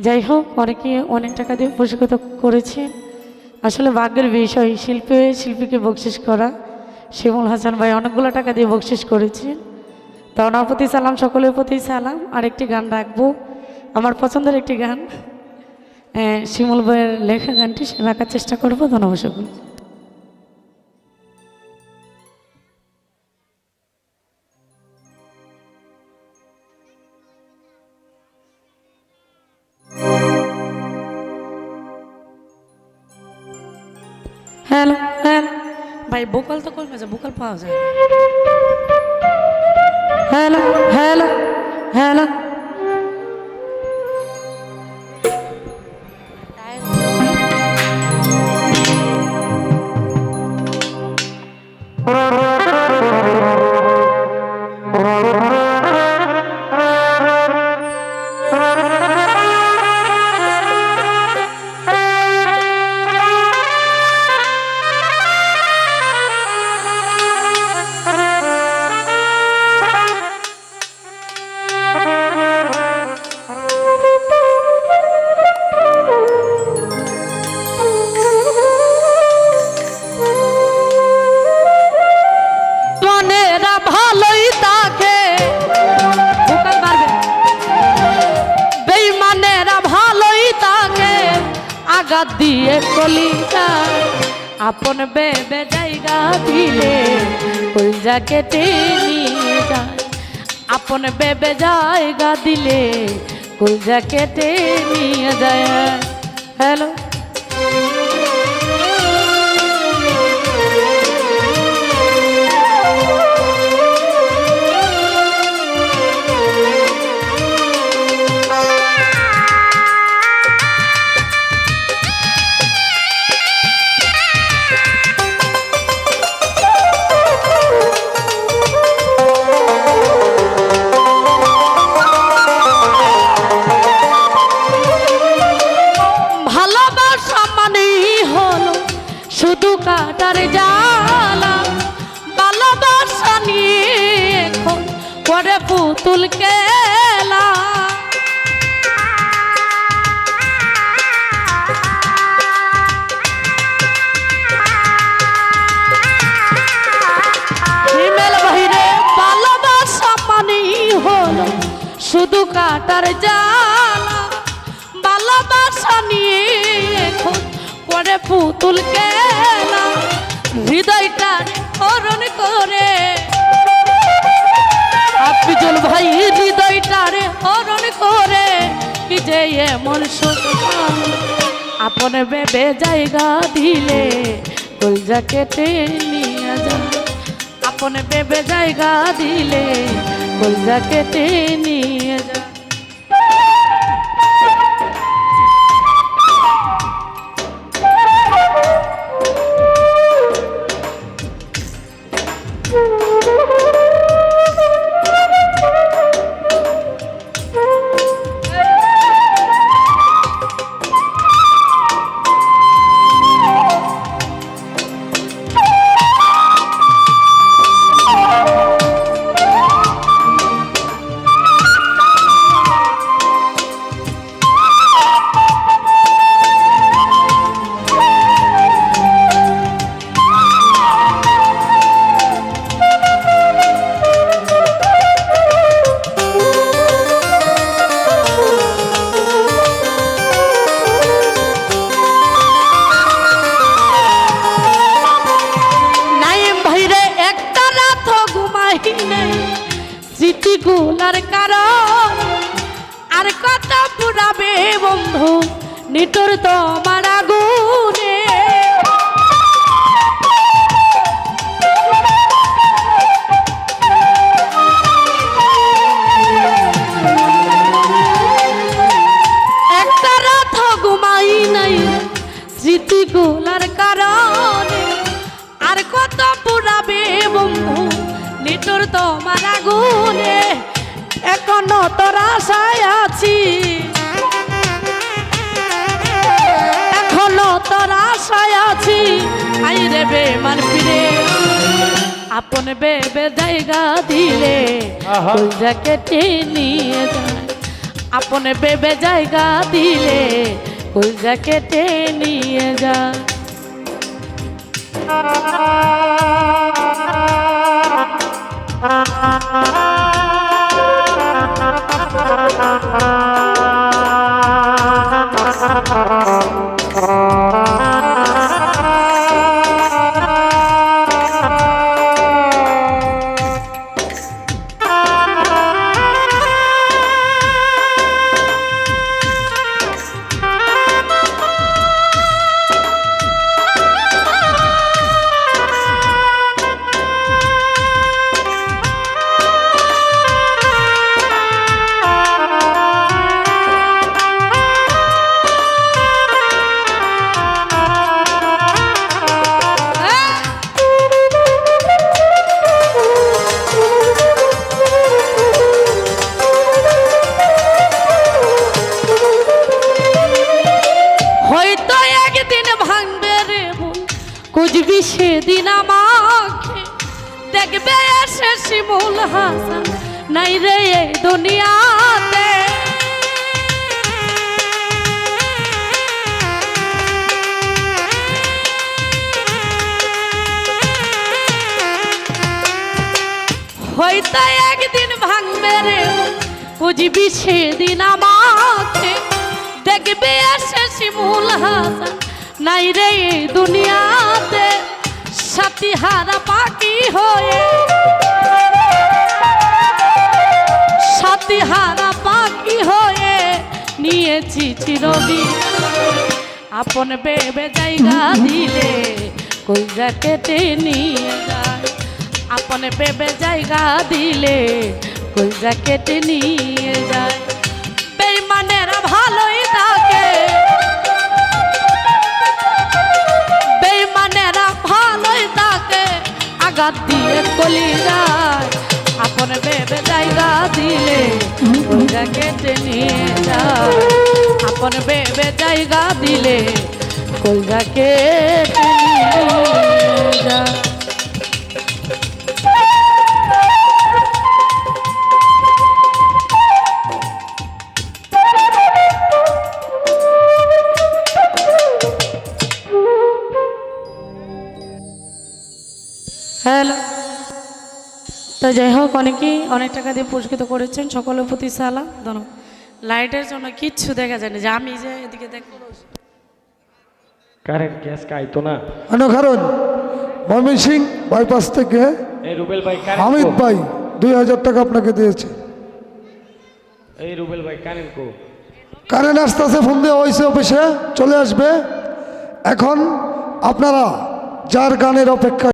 যাই হোক, অনেকে অনেক টাকা দিয়ে পুরস্কৃত করেছে। আসলে ভাগ্যের বিষয়, শিল্পীকে বকশিস করা। শিমুল হাসান ভাই অনেকগুলো টাকা দিয়ে বকশিস করেছেন। তা ওনার প্রতি সালাম, সকলের প্রতি সালাম। আরেকটি গান রাখবো, আমার পছন্দের একটি গান, শিমুল ভাইয়ের লেখা গানটি রাখার চেষ্টা করবো। ধন্যবাদ সকল। হ্যালো হ্যালো ভাই, ভোকাল তো কমে যায়, ভোকাল পাওয়া যায়। হ্যালো হ্যালো হ্যালো, দিয়ে কলিজা আপন বেবে জায়গা দিলে কলিজা কেটে নিয়ে যায়। আপন বেবে জায়গা দিলে কলিজা কেটে নিয়ে যায়। হ্যালো শুধু কাটার জ্বালা, ভালোবাসা নিয়ে এখন করে পুতুল খেলা। হিমেল বাহিরে ভালোবাসা মানেই হলো শুধু কাটার জ্বালা, ভালোবাসা নিয়ে এখন করে পুতুল খেলা। হৃদয়টা হরণ করে আফিজুল ভাই, হৃদয়টারে হরণ করে কি যে এমন সুখ। আপন বেবে জায়গা দিলে কলিজা কেটে নিয়ে যায়। আপন বেবে জায়গা দিলে কলিজা কেটে নিয়ে যায়। স্মৃতিগুলার কারণ আর কত পুরাবে বন্ধু নিটুর তোমার আগুনে। একটা রাত ঘুমাই নাই স্মৃতিগুলার কারণে আর কত পুরাবে বন্ধু নিটুর তোমার আগুনে। এখনো তোর আশায় আছি, এখনো তোর আশায় আছি। আইরে বেমান ফিরে আপন বেবে জায়গা দিলে কলিজা কেটে নিয়ে যায়। আপনে বেবে জায়গা দিলে কলজা কেটে নিয়ে যা। খুঁজবি সেদিন আমাকে, দেখবে এসে শিমুল হাসান নাই রে এই দুনিয়াতে। হয়তো একদিন ভাঙবে রে, খুঁজবি সেদিন আমাকে, দেখবে এসে শিমুল হাসান নাই রে এই দুনিয়াতে। সাথী হারা পাখি হয়ে, সাথী হারা পাখি হয়ে নিয়েছি চিরবিদায়। আপন বেবে জায়গা দিলে কলজা কেটে নিয়ে যায়। আপন বেবে জায়গা দিলে কলজা কেটে নিয়ে যায়। বেঈমানেরা ভালোই থাকে, বেঈমানেরা ভালোই থাকে, আঘাত দিয়ে কলি যায়। আপন বেবে জায়গা দিলে কলজা কেটে নিয়ে যায়। আপন বেবে জায়গা দিলে কলজা কেটে নিয়ে যায়। হ্যালো, তো যাই হোক, অনেকেই অনেক টাকা দিয়ে পুরস্কৃত করেছেন, সকলের প্রতি সালাম। ধন্যবাদ। লাইটের জন্য কিচ্ছু দেখা যায় না, যে আমি যে এদিকে দেখবো কারেন্ট গ্যাস কাইতো না। কারণ ময়মনসিংহ বাইপাস থেকে এই রুবেল ভাই হামিদ ভাই 2000 টাকা আপনাকে দিয়েছে। এই রুবেল ভাই কারেন্ট কো? কারেন্ট আস্তে আস্তে ফোন দেওয়া হয়েছে, অফিসে চলে আসবে। এখন আপনারা যার গানের অপেক্ষা